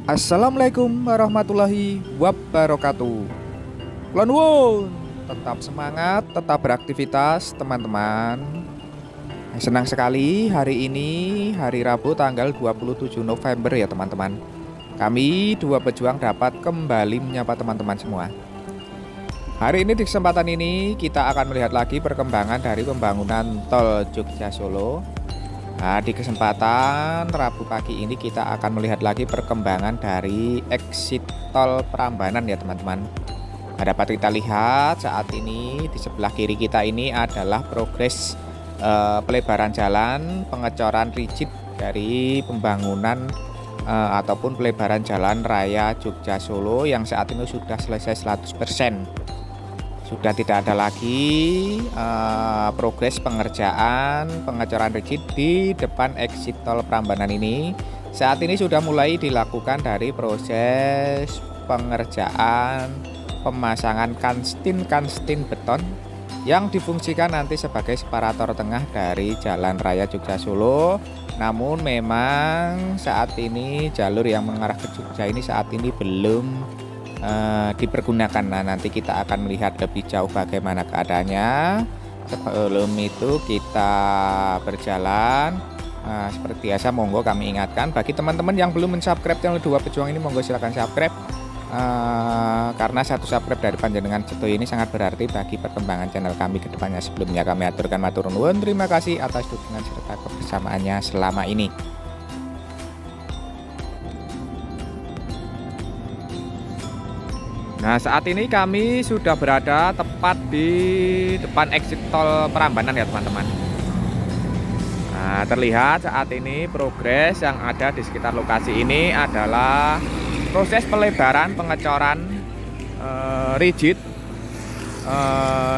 Assalamualaikum warahmatullahi wabarakatuh. Kulon wun, tetap semangat, tetap beraktivitas teman-teman. Senang sekali hari ini hari Rabu tanggal 27 November ya teman-teman. Kami dua pejuang dapat kembali menyapa teman-teman semua. Hari ini di kesempatan ini kita akan melihat lagi perkembangan dari pembangunan tol Jogja Solo. Nah, di kesempatan Rabu pagi ini kita akan melihat lagi perkembangan dari exit tol Prambanan ya teman-teman. Nah, dapat kita lihat saat ini di sebelah kiri kita ini adalah progres pelebaran jalan, pengecoran rigid dari pembangunan ataupun pelebaran jalan raya Jogja Solo yang saat ini sudah selesai 100%. Sudah tidak ada lagi progres pengerjaan pengecoran rigid di depan exit tol Prambanan ini. Saat ini sudah mulai dilakukan dari proses pengerjaan pemasangan kanstin beton yang difungsikan nanti sebagai separator tengah dari jalan raya Jogja Solo. Namun memang saat ini jalur yang mengarah ke Jogja ini saat ini belum dipergunakan. Nah, nanti kita akan melihat lebih jauh bagaimana keadaannya. Sebelum itu kita berjalan. Seperti biasa monggo kami ingatkan bagi teman-teman yang belum mensubscribe channel Dua Pejuang ini, monggo silahkan subscribe karena satu subscribe dari panjenengan seto ini sangat berarti bagi perkembangan channel kami ke depannya. Sebelumnya kami aturkan matur nuwun, terima kasih atas dukungan serta kebersamaannya selama ini. Nah, saat ini kami sudah berada tepat di depan exit tol Prambanan ya teman-teman. Nah, terlihat saat ini progres yang ada di sekitar lokasi ini adalah proses pelebaran pengecoran rigid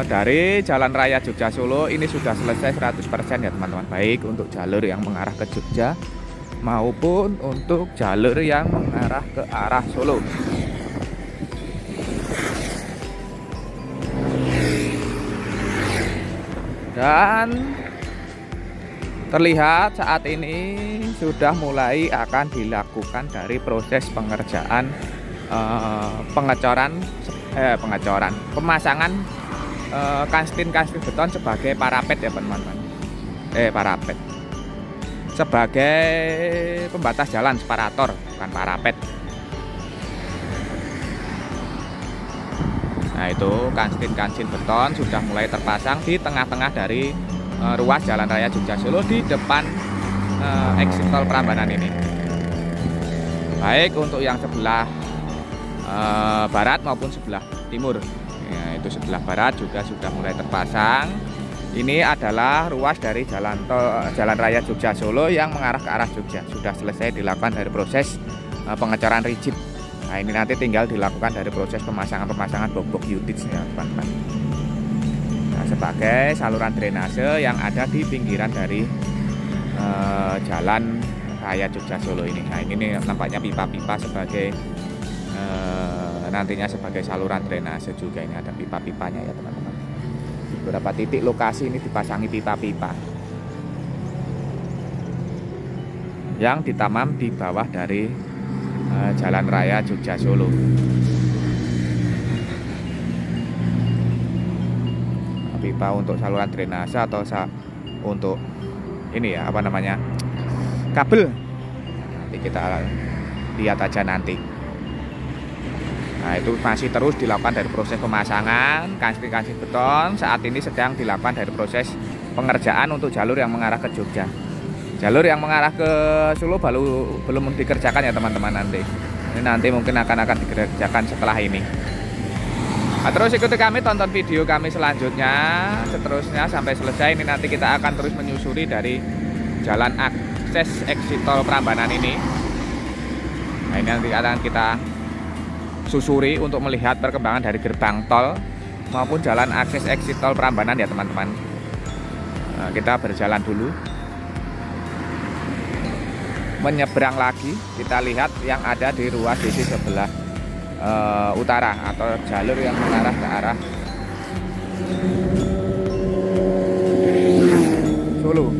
dari Jalan Raya Jogja Solo ini sudah selesai 100% ya teman-teman. Baik untuk jalur yang mengarah ke Jogja maupun untuk jalur yang mengarah ke arah Solo. Dan terlihat saat ini sudah mulai akan dilakukan dari proses pengerjaan pemasangan kanstin beton sebagai parapet ya teman-teman. Parapet sebagai pembatas jalan, separator bukan parapet. Nah, itu kanstin beton sudah mulai terpasang di tengah-tengah dari ruas Jalan Raya Jogja Solo di depan exit tol Prambanan ini. Baik untuk yang sebelah barat maupun sebelah timur. Ya, itu sebelah barat juga sudah mulai terpasang. Ini adalah ruas dari Jalan Raya Jogja Solo yang mengarah ke arah Jogja. Sudah selesai dilakukan dari proses pengecoran rigid. Nah, ini nanti tinggal dilakukan dari proses pemasangan bobok utits ya teman-teman. Nah, sebagai saluran drainase yang ada di pinggiran dari Jalan Raya Jogja Solo ini. Nah, ini nampaknya pipa-pipa sebagai nantinya sebagai saluran drainase juga. Ini ada pipa-pipanya ya teman-teman. Di beberapa titik lokasi ini dipasangi pipa-pipa yang ditanam di bawah dari Jalan Raya Jogja Solo. Pipa untuk saluran drainase atau untuk ini ya apa namanya kabel. Nanti kita lihat aja nanti. Nah, itu masih terus dilakukan dari proses pemasangan kanstin beton. Saat ini sedang dilakukan dari proses pengerjaan untuk jalur yang mengarah ke Jogja. Jalur yang mengarah ke Solo belum dikerjakan ya teman-teman nanti. Ini nanti mungkin akan dikerjakan setelah ini. Nah, terus ikuti kami, tonton video kami selanjutnya seterusnya sampai selesai. Ini nanti kita akan terus menyusuri dari jalan akses exit tol Prambanan ini. Nah, ini nanti akan kita susuri untuk melihat perkembangan dari gerbang tol maupun jalan akses exit tol Prambanan ya teman-teman. Nah, kita berjalan dulu. Menyeberang lagi kita lihat yang ada di ruas sisi sebelah utara atau jalur yang mengarah ke arah Solo.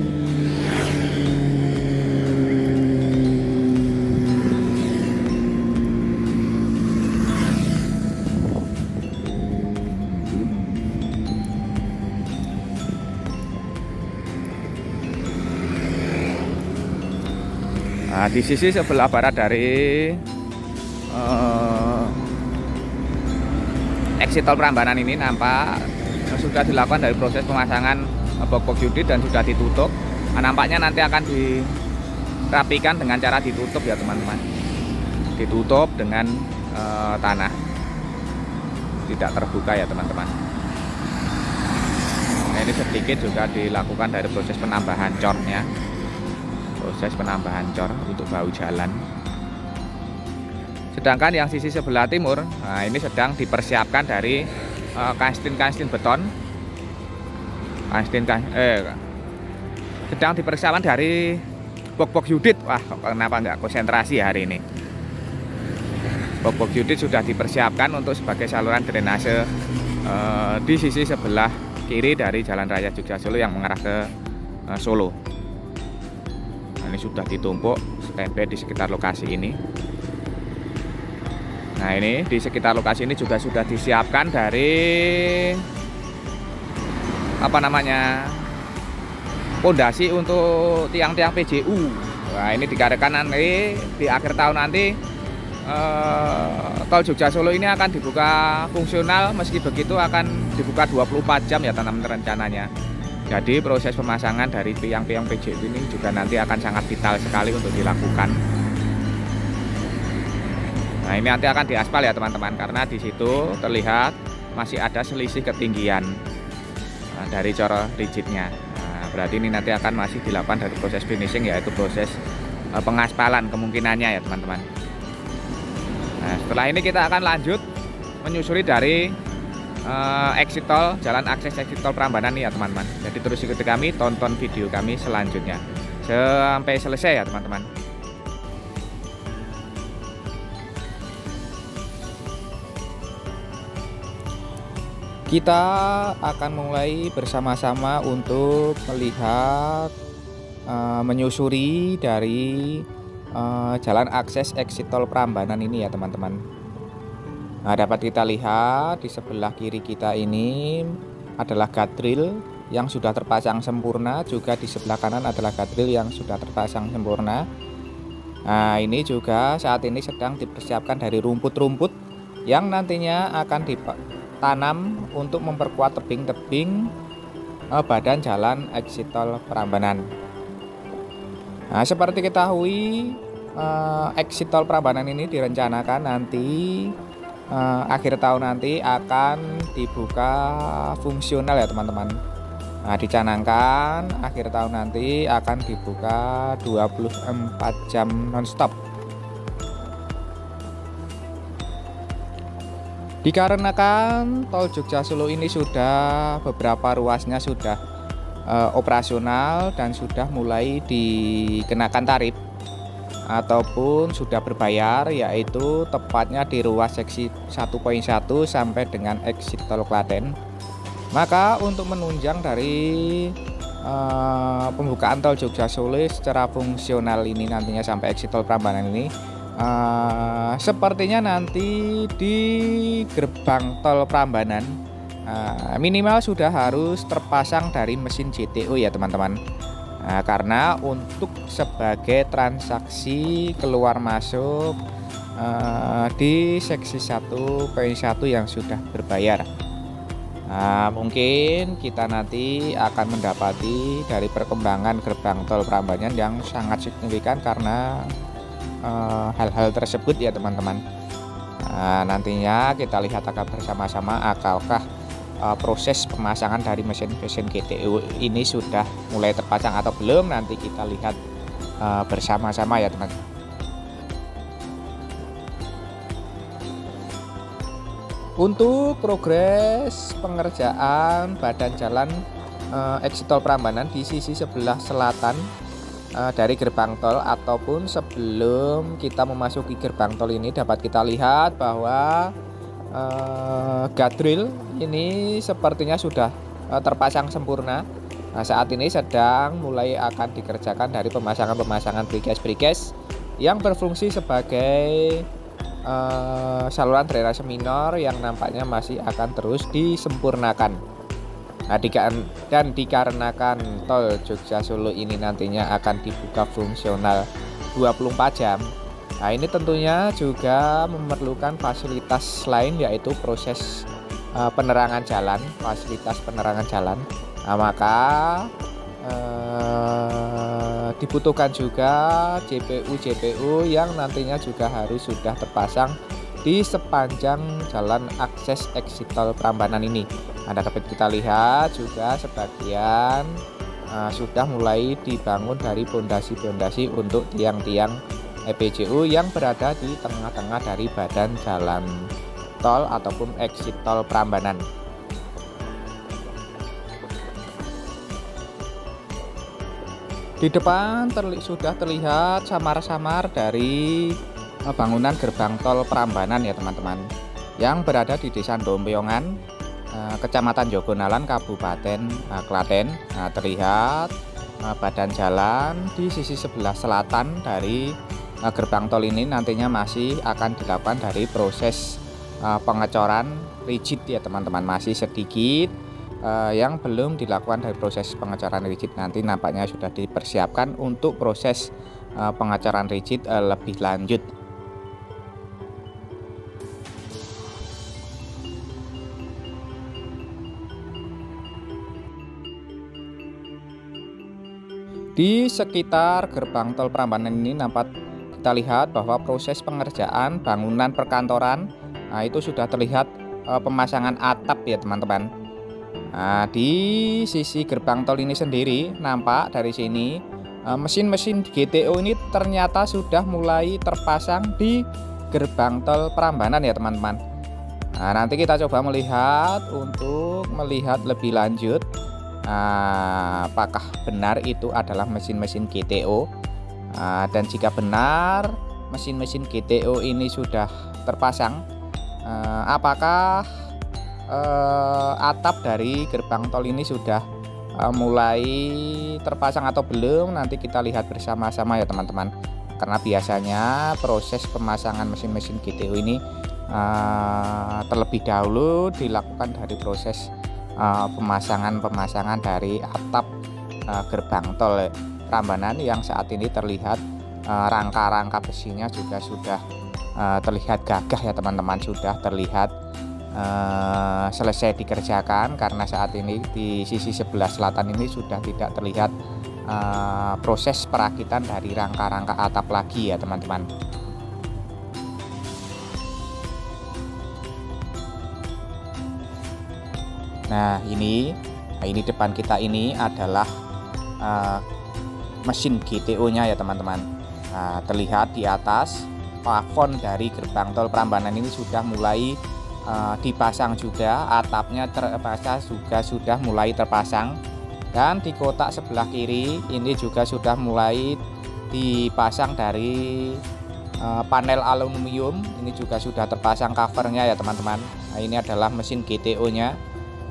Nah, di sisi sebelah barat dari exit tol Prambanan ini nampak sudah dilakukan dari proses pemasangan box unit dan sudah ditutup. Nah, nampaknya nanti akan dirapikan dengan cara ditutup ya teman-teman. Ditutup dengan tanah, tidak terbuka ya teman-teman. Nah, ini sedikit juga dilakukan dari proses penambahan cornya. Proses penambahan cor untuk bahu jalan. Sedangkan yang sisi sebelah timur, nah ini sedang dipersiapkan dari kanstin beton. Sedang dipersiapkan dari box unit. Wah, kenapa nggak konsentrasi hari ini? Box unit sudah dipersiapkan untuk sebagai saluran drainase di sisi sebelah kiri dari Jalan Raya Jogja Solo yang mengarah ke Solo. Ini sudah ditumpuk standby di sekitar lokasi ini. Nah, ini di sekitar lokasi ini juga sudah disiapkan dari pondasi untuk tiang-tiang PJU. Nah, ini dikarenakan nanti di akhir tahun nanti tol Jogja Solo ini akan dibuka fungsional. Meski begitu akan dibuka 24 jam ya teman-teman rencananya. Jadi proses pemasangan dari tiang-tiang PJU ini juga nanti akan sangat vital sekali untuk dilakukan. Nah, ini nanti akan diaspal ya teman-teman, karena di situ terlihat masih ada selisih ketinggian dari cor rigidnya. Nah, berarti ini nanti akan masih dilakukan dari proses finishing, yaitu proses pengaspalan kemungkinannya ya teman-teman. Nah, setelah ini kita akan lanjut menyusuri dari exit tol, jalan akses exit tol Prambanan nih ya teman-teman. Jadi terus ikuti kami, tonton video kami selanjutnya sampai selesai ya teman-teman. Kita akan mulai bersama-sama untuk melihat menyusuri dari jalan akses exit tol Prambanan ini ya teman-teman. Nah, dapat kita lihat di sebelah kiri kita ini adalah guardrail yang sudah terpasang sempurna, juga di sebelah kanan adalah guardrail yang sudah terpasang sempurna. Nah, ini juga saat ini sedang dipersiapkan dari rumput-rumput yang nantinya akan ditanam untuk memperkuat tebing-tebing badan jalan exit tol Prambanan. Nah, seperti ketahui exit tol Prambanan ini direncanakan nanti akhir tahun nanti akan dibuka fungsional ya teman-teman. Nah, dicanangkan akhir tahun nanti akan dibuka 24 jam nonstop. Dikarenakan tol Jogja Solo ini sudah beberapa ruasnya sudah operasional dan sudah mulai dikenakan tarif ataupun sudah berbayar, yaitu tepatnya di ruas seksi 1.1 sampai dengan exit tol Klaten. Maka untuk menunjang dari pembukaan tol Jogja Solo secara fungsional ini nantinya sampai exit tol Prambanan ini, sepertinya nanti di gerbang tol Prambanan minimal sudah harus terpasang dari mesin JTO ya teman-teman. Nah, karena untuk sebagai transaksi keluar masuk di seksi 1.1 yang sudah berbayar. Nah, mungkin kita nanti akan mendapati dari perkembangan gerbang tol Prambanan yang sangat signifikan karena hal-hal tersebut ya teman-teman. Nah, nantinya kita lihat akan bersama-sama apakah proses pemasangan dari mesin-mesin GTO ini sudah mulai terpasang atau belum. Nanti kita lihat bersama-sama ya teman-teman. Untuk progres pengerjaan badan jalan exit tol Prambanan di sisi sebelah selatan dari gerbang tol ataupun sebelum kita memasuki gerbang tol ini, dapat kita lihat bahwa guardrail ini sepertinya sudah terpasang sempurna. Nah, saat ini sedang mulai akan dikerjakan dari pemasangan brikes yang berfungsi sebagai saluran drainase minor yang nampaknya masih akan terus disempurnakan. Nah, dikarenakan tol Jogja Solo ini nantinya akan dibuka fungsional 24 jam. Nah, ini tentunya juga memerlukan fasilitas lain, yaitu proses penerangan jalan, fasilitas penerangan jalan. Nah, maka dibutuhkan juga JPU yang nantinya juga harus sudah terpasang di sepanjang jalan akses exit tol Prambanan ini. Nah, dapat kita lihat juga sebagian sudah mulai dibangun dari pondasi-pondasi untuk tiang-tiang EPJU yang berada di tengah-tengah dari badan jalan tol ataupun exit tol Prambanan. Di depan sudah terlihat samar-samar dari bangunan gerbang tol Prambanan ya teman-teman, yang berada di Desa Dompeongan, Kecamatan Jogonalan, Kabupaten Klaten. Nah, terlihat badan jalan di sisi sebelah selatan dari gerbang tol ini nantinya masih akan dilakukan dari proses pengecoran rigid ya teman-teman. Masih sedikit yang belum dilakukan dari proses pengecoran rigid, nanti nampaknya sudah dipersiapkan untuk proses pengecoran rigid lebih lanjut. Di sekitar gerbang tol Prambanan ini kita lihat bahwa proses pengerjaan bangunan perkantoran itu sudah terlihat pemasangan atap ya teman-teman. Nah, di sisi gerbang tol ini sendiri nampak dari sini mesin-mesin GTO ini ternyata sudah mulai terpasang di gerbang tol Prambanan ya teman-teman. Nah, nanti kita coba melihat lebih lanjut apakah benar itu adalah mesin-mesin GTO, dan jika benar mesin-mesin GTO ini sudah terpasang, apakah atap dari gerbang tol ini sudah mulai terpasang atau belum, nanti kita lihat bersama-sama ya teman-teman. Karena biasanya proses pemasangan mesin-mesin GTO ini terlebih dahulu dilakukan dari proses pemasangan dari atap gerbang tol Prambanan, yang saat ini terlihat rangka-rangka besinya juga sudah terlihat gagah ya teman-teman, sudah terlihat selesai dikerjakan, karena saat ini di sisi sebelah selatan ini sudah tidak terlihat proses perakitan dari rangka-rangka atap lagi ya teman-teman. Nah, ini depan kita ini adalah mesin GTO-nya ya teman-teman. Nah, terlihat di atas plafon dari gerbang tol Prambanan ini sudah mulai dipasang juga, atapnya juga sudah mulai terpasang, dan di kotak sebelah kiri ini juga sudah mulai dipasang dari panel aluminium, ini juga sudah terpasang covernya ya teman-teman. Nah, ini adalah mesin GTO-nya.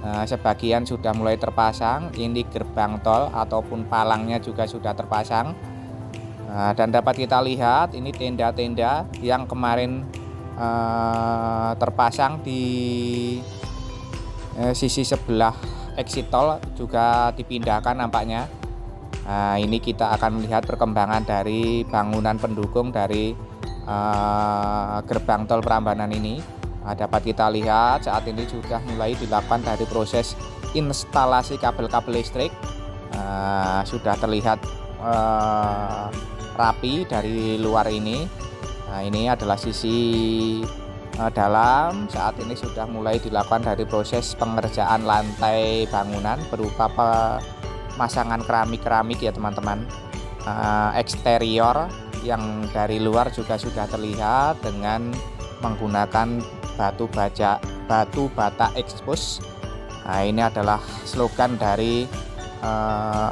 Sebagian sudah mulai terpasang, ini gerbang tol ataupun palangnya juga sudah terpasang. Dan dapat kita lihat ini tenda-tenda yang kemarin terpasang di sisi sebelah exit tol juga dipindahkan nampaknya. Nah, ini kita akan melihat perkembangan dari bangunan pendukung dari gerbang tol Prambanan ini. Dapat kita lihat saat ini sudah mulai dilakukan dari proses instalasi kabel-kabel listrik. Sudah terlihat rapi dari luar ini. Nah, ini adalah sisi dalam. Saat ini sudah mulai dilakukan dari proses pengerjaan lantai bangunan berupa pemasangan keramik ya teman-teman. Eksterior yang dari luar juga sudah terlihat dengan menggunakan batu bata ekspos. Nah, ini adalah slogan dari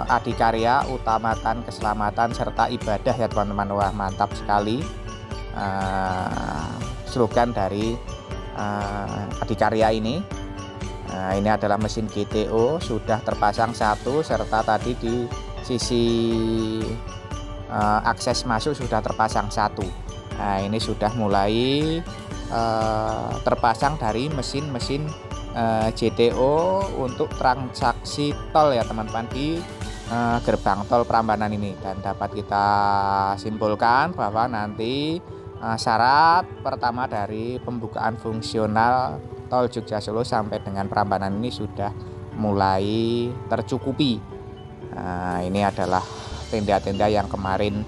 Adikarya, utamakan keselamatan serta ibadah ya teman-teman. Wah, mantap sekali slogan dari Adikarya ini. Nah, ini adalah mesin GTO sudah terpasang satu, serta tadi di sisi akses masuk sudah terpasang satu. Nah, ini sudah mulai terpasang dari mesin-mesin GTO untuk transaksi tol ya teman-teman, di gerbang tol Prambanan ini, dan dapat kita simpulkan bahwa nanti syarat pertama dari pembukaan fungsional tol Jogja Solo sampai dengan Prambanan ini sudah mulai tercukupi. Ini adalah tenda-tenda yang kemarin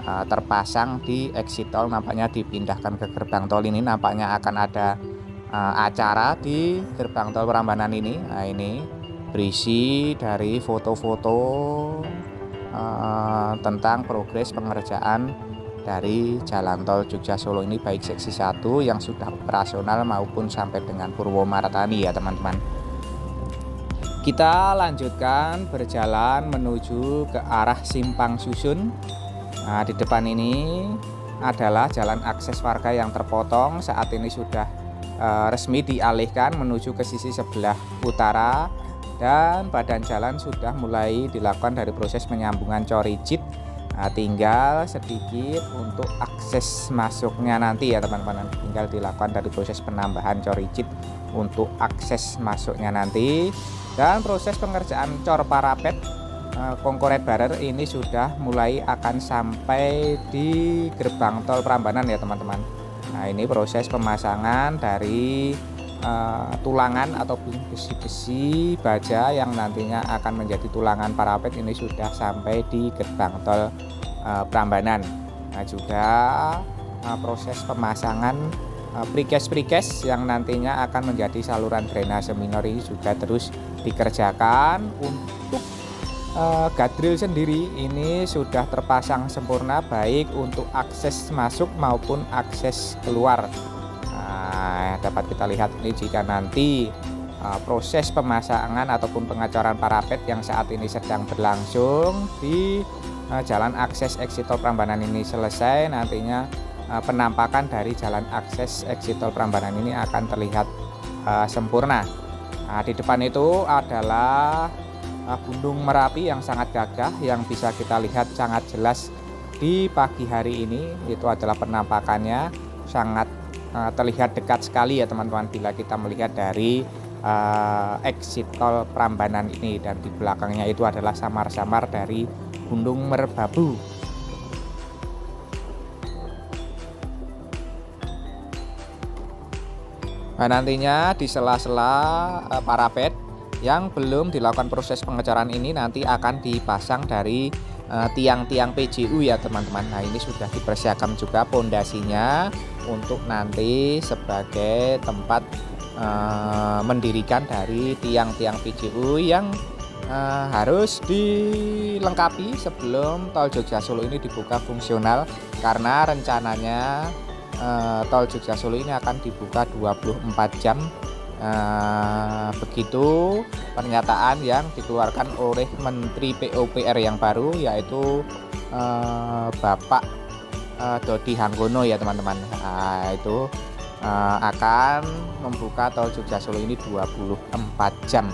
terpasang di exit tol, nampaknya dipindahkan ke gerbang tol ini. Nampaknya akan ada acara di gerbang tol Prambanan ini. Ini berisi dari foto-foto tentang progres pengerjaan dari jalan tol Jogja Solo ini, baik seksi 1 yang sudah operasional maupun sampai dengan Purwomartani ya teman-teman. Kita lanjutkan berjalan menuju ke arah Simpang Susun. Di depan ini adalah jalan akses warga yang terpotong. Saat ini sudah resmi dialihkan menuju ke sisi sebelah utara, dan badan jalan sudah mulai dilakukan dari proses penyambungan Coricit. Tinggal sedikit untuk akses masuknya nanti ya teman-teman, tinggal dilakukan dari proses penambahan Coricit untuk akses masuknya nanti. Dan proses pengerjaan cor parapet concrete barrier ini sudah mulai akan sampai di gerbang tol Prambanan ya teman-teman. Ini proses pemasangan dari tulangan ataupun besi-besi baja yang nantinya akan menjadi tulangan parapet ini sudah sampai di gerbang tol Prambanan. Juga proses pemasangan precast yang nantinya akan menjadi saluran drainase minor ini juga terus dikerjakan. Untuk guardrail sendiri ini sudah terpasang sempurna, baik untuk akses masuk maupun akses keluar. Dapat kita lihat ini jika nanti proses pemasangan ataupun pengecoran parapet yang saat ini sedang berlangsung di jalan akses exit tol Prambanan ini selesai, nantinya penampakan dari jalan akses exit tol Prambanan ini akan terlihat sempurna. Di depan itu adalah Gunung Merapi yang sangat gagah yang bisa kita lihat sangat jelas di pagi hari ini. Itu adalah penampakannya sangat terlihat dekat sekali ya teman-teman bila kita melihat dari exit tol Prambanan ini, dan di belakangnya itu adalah samar-samar dari Gunung Merbabu. Nantinya di sela-sela parapet yang belum dilakukan proses pengecoran ini nanti akan dipasang dari tiang-tiang PJU ya teman-teman. Ini sudah dipersiapkan juga pondasinya untuk nanti sebagai tempat mendirikan dari tiang-tiang PJU yang harus dilengkapi sebelum tol Jogja Solo ini dibuka fungsional, karena rencananya tol Jogja Solo ini akan dibuka 24 jam. Begitu pernyataan yang dikeluarkan oleh Menteri PUPR yang baru, yaitu Bapak Dodi Hanggono ya teman-teman. Itu akan membuka tol Jogja Solo ini 24 jam.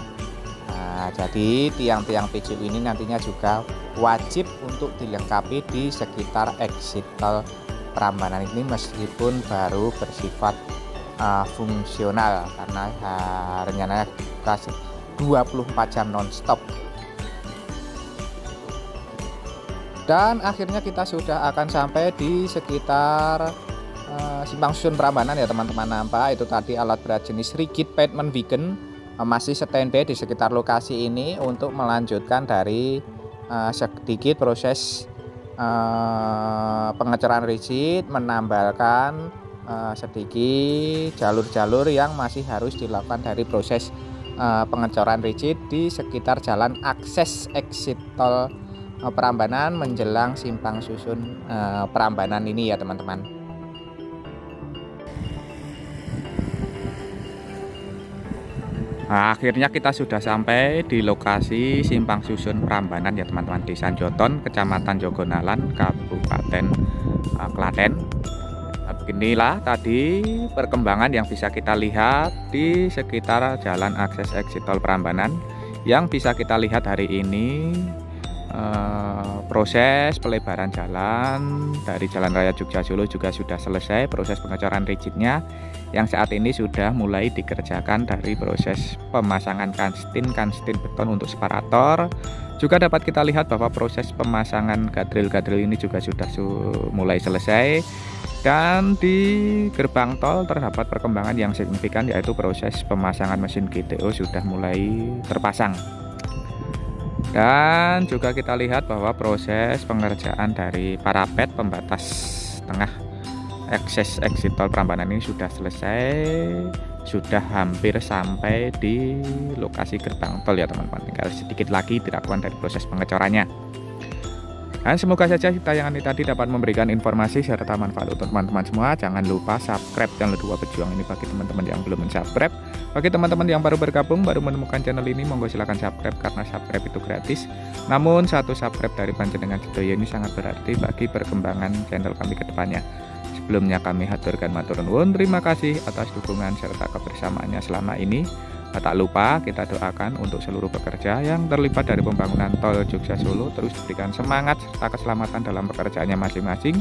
Jadi tiang-tiang PJU ini nantinya juga wajib untuk dilengkapi di sekitar exit tol Prambanan ini, meskipun baru bersifat fungsional, karena rencananya buka 24 jam non-stop. Dan akhirnya kita sudah akan sampai di sekitar Simpang Susun Prambanan ya teman-teman. Nampak itu tadi alat berat jenis rigid pavement beacon masih standby di sekitar lokasi ini untuk melanjutkan dari sedikit proses pengecoran rigid, menambahkan sedikit jalur-jalur yang masih harus dilakukan dari proses pengecoran rigid di sekitar jalan akses exit tol Prambanan menjelang Simpang Susun Prambanan ini ya teman-teman. Akhirnya kita sudah sampai di lokasi Simpang Susun Prambanan ya teman-teman, di Sanjoton, Kecamatan Jogonalan, Kabupaten Klaten. Beginilah tadi perkembangan yang bisa kita lihat di sekitar jalan akses exit tol Prambanan. Yang bisa kita lihat hari ini proses pelebaran jalan dari Jalan Raya Jogja Solo juga sudah selesai proses pengecoran rigidnya, yang saat ini sudah mulai dikerjakan dari proses pemasangan kanstin beton untuk separator. Juga dapat kita lihat bahwa proses pemasangan gadril ini juga sudah mulai selesai. Dan di gerbang tol terdapat perkembangan yang signifikan, yaitu proses pemasangan mesin GTO sudah mulai terpasang. Dan juga kita lihat bahwa proses pengerjaan dari parapet pembatas tengah akses exit tol Prambanan ini sudah selesai, sudah hampir sampai di lokasi gerbang tol ya teman-teman. Tinggal sedikit lagi dilakukan dari proses pengecorannya. Dan semoga saja tayangan ini tadi dapat memberikan informasi serta manfaat untuk teman-teman semua. Jangan lupa subscribe channel Dua Pejuang ini bagi teman-teman yang belum subscribe. Bagi teman-teman yang baru bergabung, baru menemukan channel ini, monggo silahkan subscribe karena subscribe itu gratis. Namun satu subscribe dari panjenengan sedaya ini sangat berarti bagi perkembangan channel kami ke depannya. Sebelumnya kami haturkan matur nuwun, terima kasih atas dukungan serta kebersamaannya selama ini. Tak lupa kita doakan untuk seluruh pekerja yang terlibat dari pembangunan tol Jogja Solo terus diberikan semangat serta keselamatan dalam pekerjaannya masing-masing.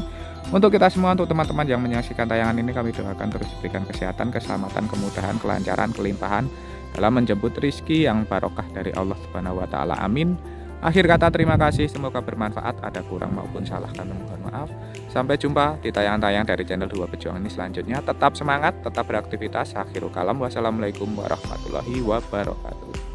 Untuk kita semua, untuk teman-teman yang menyaksikan tayangan ini, kami doakan terus diberikan kesehatan, keselamatan, kemudahan, kelancaran, kelimpahan dalam menjemput rizki yang barokah dari Allah Subhanahu wa Ta'ala. Amin. Akhir kata terima kasih, semoga bermanfaat. Ada kurang maupun salah kami mohon maaf. Sampai jumpa di tayangan-tayangan dari channel Dua Pejuang ini selanjutnya. Tetap semangat, tetap beraktivitas. Akhirul kalam, wassalamualaikum warahmatullahi wabarakatuh.